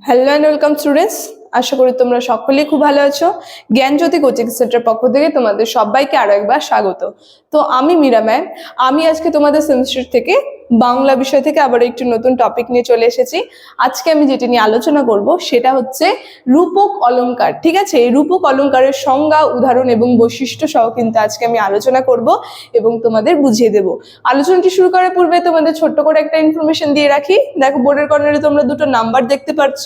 Hello and welcome students, আশা করি তোমরা সকলেই খুব ভালো আছো। জ্ঞানজ্যোতি কোচিং সেন্টার পক্ষ থেকে তোমাদের সবাইকে আরো একবার স্বাগত। তো আমি মীরা ম্যাম, আমি আজকে তোমাদের সেমিস্টার থেকে বাংলা বিষয় থেকে আবার একটি নতুন টপিক নিয়ে চলে এসেছি। আজকে আমি যেটি নিয়ে আলোচনা করব সেটা হচ্ছে রূপক অলংকার। ঠিক আছে, এই রূপক অলংকারের সংজ্ঞা, উদাহরণ এবং বৈশিষ্ট্য সহ কিন্তু আজকে আমি আলোচনা করব এবং তোমাদের বুঝিয়ে দেব। আলোচনাটি শুরু করার পূর্বে তোমাদের ছোট্ট করে একটা ইনফরমেশন দিয়ে রাখি। দেখো, বোর্ডের কর্নারে তোমরা দুটো নাম্বার দেখতে পাচ্ছ।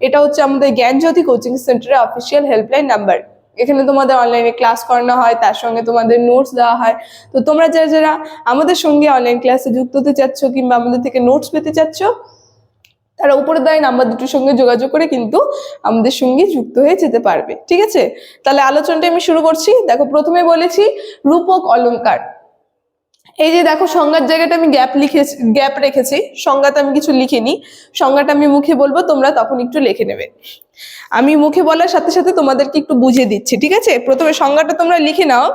এটা হচ্ছে আমাদের জ্ঞানজ্যোতি কোচিং সেন্টারের অফিসিয়াল হেল্পলাইন নাম্বার। এখানে তোমাদের অনলাইনে ক্লাস করানো হয়, তার সঙ্গে তোমাদের নোটস দেওয়া হয়। তো তোমরা যারা যারা আমাদের সঙ্গে অনলাইন ক্লাসে যুক্ত হতে চাচ্ছ কিংবা আমাদের থেকে নোটস পেতে চাচ্ছ, তারা উপরে দেওয়া নাম্বার দুটোর সঙ্গে যোগাযোগ করে কিন্তু আমাদের সঙ্গে যুক্ত হয়ে যেতে পারবে। ঠিক আছে, তাহলে আলোচনাটা আমি শুরু করছি। দেখো, প্রথমে বলেছি রূপক অলংকার। এই যে দেখো, সংজ্ঞার জায়গাটা আমি গ্যাপ রেখেছি। সংজ্ঞাতে আমি কিছু লিখিনি, সংজ্ঞাটা আমি মুখে বলবো, তোমরা তখন একটু লিখে নেবে। আমি মুখে বলার সাথে সাথে তোমাদেরকে একটু বুঝিয়ে দিচ্ছি। ঠিক আছে, প্রথমে সংজ্ঞাটা তোমরা লিখে নাও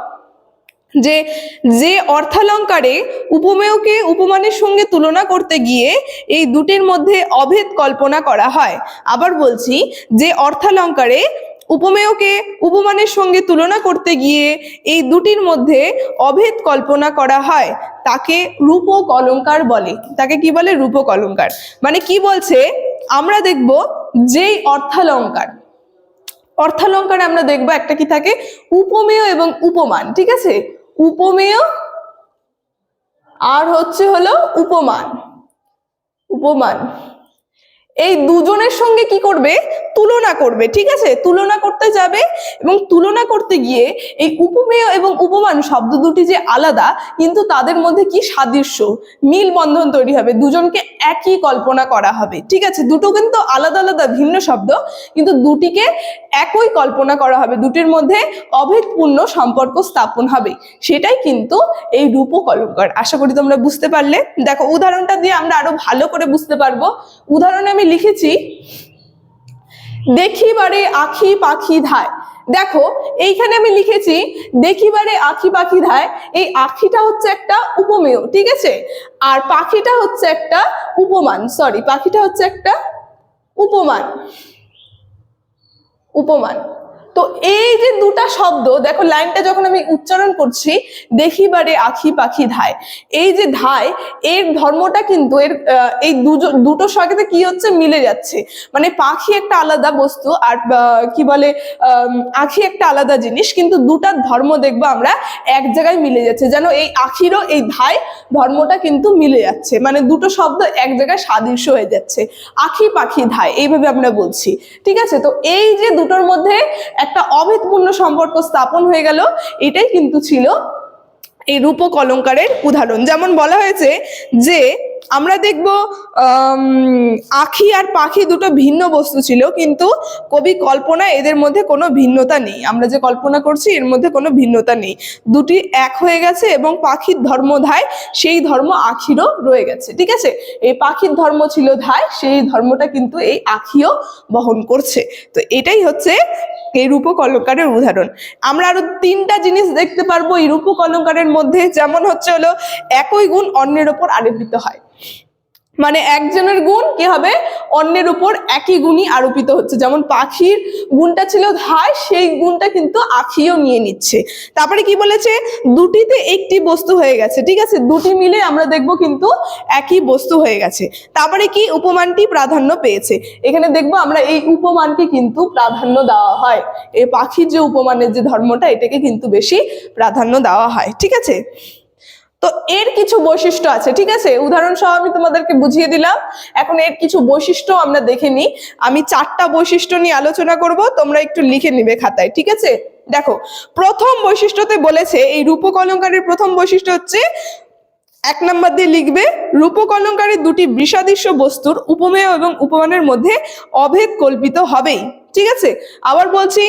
যে যে অর্থালঙ্কারে উপমেয়কে উপমানের সঙ্গে তুলনা করতে গিয়ে এই দুটির মধ্যে অভেদ কল্পনা করা হয়। আবার বলছি, যে অর্থালঙ্কারে উপমেয়কে উপমানের সঙ্গে তুলনা করতে গিয়ে এই দুটির মধ্যে অভেদ কল্পনা করা হয় তাকে রূপক অলংকার বলে। তাকে কি বলে? রূপক অলংকার। মানে কি বলছে, আমরা দেখব যেই অর্থালঙ্কারে আমরা দেখবো একটা কি থাকে, উপমেয় এবং উপমান। ঠিক আছে, উপমেয় আর হচ্ছে হলো উপমান। এই দুজনের সঙ্গে কি করবে? তুলনা করবে। ঠিক আছে, তুলনা করতে যাবে এবং তুলনা করতে গিয়ে এই উপমেয় এবং উপমান শব্দ দুটি যে আলাদা, কিন্তু তাদের মধ্যে কি সাদৃশ্য, মিল বন্ধন তৈরি হবে, দুজনকে একই কল্পনা করা হবে। ঠিক আছে, দুটো কিন্তু আলাদা আলাদা ভিন্ন শব্দ, কিন্তু দুটিকে একই কল্পনা করা হবে, দুটির মধ্যে অভেদপূর্ণ সম্পর্ক স্থাপন হবে। সেটাই কিন্তু এই রূপক অলংকার। আশা করি তোমরা বুঝতে পারলে। দেখো, উদাহরণটা দিয়ে আমরা আরো ভালো করে বুঝতে পারবো। উদাহরণে আমি লিখেছি, দেখিবারে আখি পাখি ধায়। দেখো, এইখানে আমি লিখেছি দেখিবারে আখি পাখি ধায়। এই আখিটা হচ্ছে একটা উপমেয়। ঠিক আছে, আর পাখিটা হচ্ছে একটা উপমান। পাখিটা হচ্ছে একটা উপমান। তো এই যে দুটা শব্দ, দেখো লাইনটা যখন আমি উচ্চারণ করছি, দেখিবারে আখি পাখি ধায়, এই যে ধায়, এর ধর্মটা কিন্তু এই দুটো সাথে কি হচ্ছে, মিলে যাচ্ছে। মানে পাখি একটা আলাদা বস্তু আর কি বলে আখি একটা আলাদা জিনিস, কিন্তু দুটার ধর্ম দেখবো আমরা এক জায়গায় মিলে যাচ্ছে। যেন এই আখিরও এই ধায় ধর্মটা কিন্তু মিলে যাচ্ছে, মানে দুটো শব্দ এক জায়গায় সাদৃশ্য হয়ে যাচ্ছে। আখি পাখি ধায়, এইভাবে আমরা বলছি। ঠিক আছে, তো এই যে দুটোর মধ্যে একটা অভেদপূর্ণ সম্পর্ক স্থাপন হয়ে গেল, এটাই কিন্তু ছিল এই রূপক অলংকারের উদাহরণ। যেমন বলা হয়েছে যে আমরা দেখব আখি আর পাখি দুটো ভিন্ন বস্তু ছিল, কিন্তু কবি কল্পনায় এদের মধ্যে কোনো ভিন্নতা নেই। আমরা যে কল্পনা করছি এর মধ্যে কোনো ভিন্নতা নেই, দুটি এক হয়ে গেছে এবং পাখির ধর্ম ধায়, সেই ধর্ম আখিরও রয়ে গেছে। ঠিক আছে, এই পাখির ধর্ম ছিল ধায়, সেই ধর্মটা কিন্তু এই আখিও বহন করছে। তো এটাই হচ্ছে এই রূপক অলংকারের উদাহরণ। আমরা আরো তিনটা জিনিস দেখতে পারবো এই রূপক অলংকারের মধ্যে। যেমন হচ্ছে হলো, একই গুণ অন্যের ওপর আরোপিত হয়। মানে একজনের গুণ কি হবে, অন্যের উপর একই গুণই আরোপিত হচ্ছে। যেমন পাখির গুণটা ছিল ধায়, সেই গুণটা কিন্তু আখিও নিয়ে নিচ্ছে। তারপরে কি বলেছে, দুটিতে একটি বস্তু হয়ে গেছে। ঠিক আছে, দুটি মিলে আমরা দেখবো কিন্তু একই বস্তু হয়ে গেছে। তারপরে কি, উপমানটি প্রাধান্য পেয়েছে। এখানে দেখবো আমরা এই উপমানকে কিন্তু প্রাধান্য দেওয়া হয়। এই পাখির যে উপমানের যে ধর্মটা, এটাকে কিন্তু বেশি প্রাধান্য দেওয়া হয়। ঠিক আছে, তো এর কিছু বৈশিষ্ট্য আছে। ঠিক আছে, উদাহরণ সহ আমি তোমাদেরকে বুঝিয়ে দিলাম। এখন এর কিছু বৈশিষ্ট্য আমরা দেখে নিই। আমি 4টা বৈশিষ্ট্য নিয়ে আলোচনা করব, তোমরা একটু লিখে নিবে খাতায়। ঠিক আছে, দেখো, প্রথম বৈশিষ্ট্যতে বলেছে এই রূপক অলংকারের প্রথম বৈশিষ্ট্য হচ্ছে, 1 নম্বর দিয়ে লিখবে, রূপক অলংকারের দুটি বিসাদৃশ্য বস্তুর উপমেয় এবং উপমানের মধ্যে অভেদ কল্পিত হবেই। ঠিক আছে, আবার বলছি,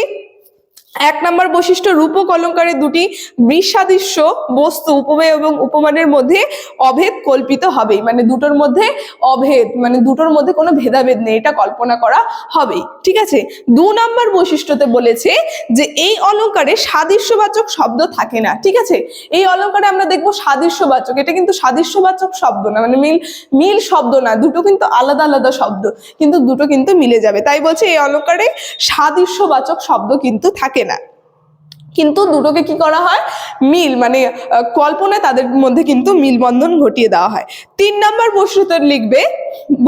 এক নম্বর বৈশিষ্ট্য, রূপক অলংকারে দুটি বিসাদৃশ্য বস্তু উপমেয় এবং উপমানের মধ্যে অভেদ কল্পিত হবেই, মানে দুটোর মধ্যে অভেদ, মানে দুটোর মধ্যে কোনো ভেদাভেদ নেই, এটা কল্পনা করা হবেই। ঠিক আছে, 2 নম্বর বৈশিষ্ট্যতে বলেছে যে এই অলংকারে সাদৃশ্যবাচক শব্দ থাকে না। ঠিক আছে, এই অলংকারে আমরা দেখবো সাদৃশ্যবাচক, এটা কিন্তু সাদৃশ্যবাচক শব্দ না, মানে মিল শব্দ না, দুটো কিন্তু আলাদা আলাদা শব্দ, কিন্তু দুটো কিন্তু মিলে যাবে। তাই বলছে এই অলংকারে সাদৃশ্যবাচক শব্দ কিন্তু থাকে না, কিন্তু দুটোকে কি করা হয়, মিল, মানে কল্পনায় তাদের মধ্যে কিন্তু মিলবন্ধন ঘটিয়ে দেওয়া হয়। 3 নম্বর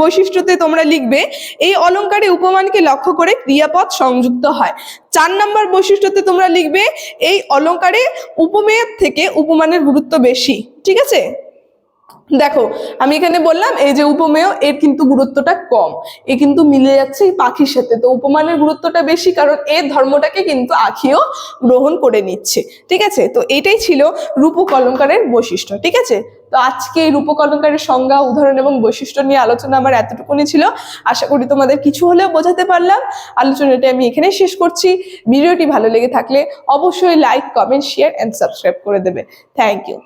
বৈশিষ্ট্যতে তোমরা লিখবে এই অলংকারে উপমানকে লক্ষ্য করে ক্রিয়াপদ সংযুক্ত হয়। 4 নম্বর বৈশিষ্ট্যতে তোমরা লিখবে এই অলংকারে উপমেয়ের থেকে উপমানের গুরুত্ব বেশি। ঠিক আছে, দেখো আমি এখানে বললাম এই যে উপমেয়, এর কিন্তু গুরুত্বটা কম, এ কিন্তু মিলে যাচ্ছে এই পাখির সাথে, তো উপমানের গুরুত্বটা বেশি, কারণ এর ধর্মটাকে কিন্তু আখিও গ্রহণ করে নিচ্ছে। ঠিক আছে, তো এটাই ছিল রূপক অলংকারের বৈশিষ্ট্য। ঠিক আছে, তো আজকে এই রূপক অলংকারের সংজ্ঞা, উদাহরণ এবং বৈশিষ্ট্য নিয়ে আলোচনা আমার এতটুকুনি ছিল। আশা করি তোমাদের কিছু হলেও বোঝাতে পারলাম। আলোচনাটা আমি এখানে শেষ করছি। ভিডিওটি ভালো লেগে থাকলে অবশ্যই like, comment, share and subscribe করে দেবে। Thank you.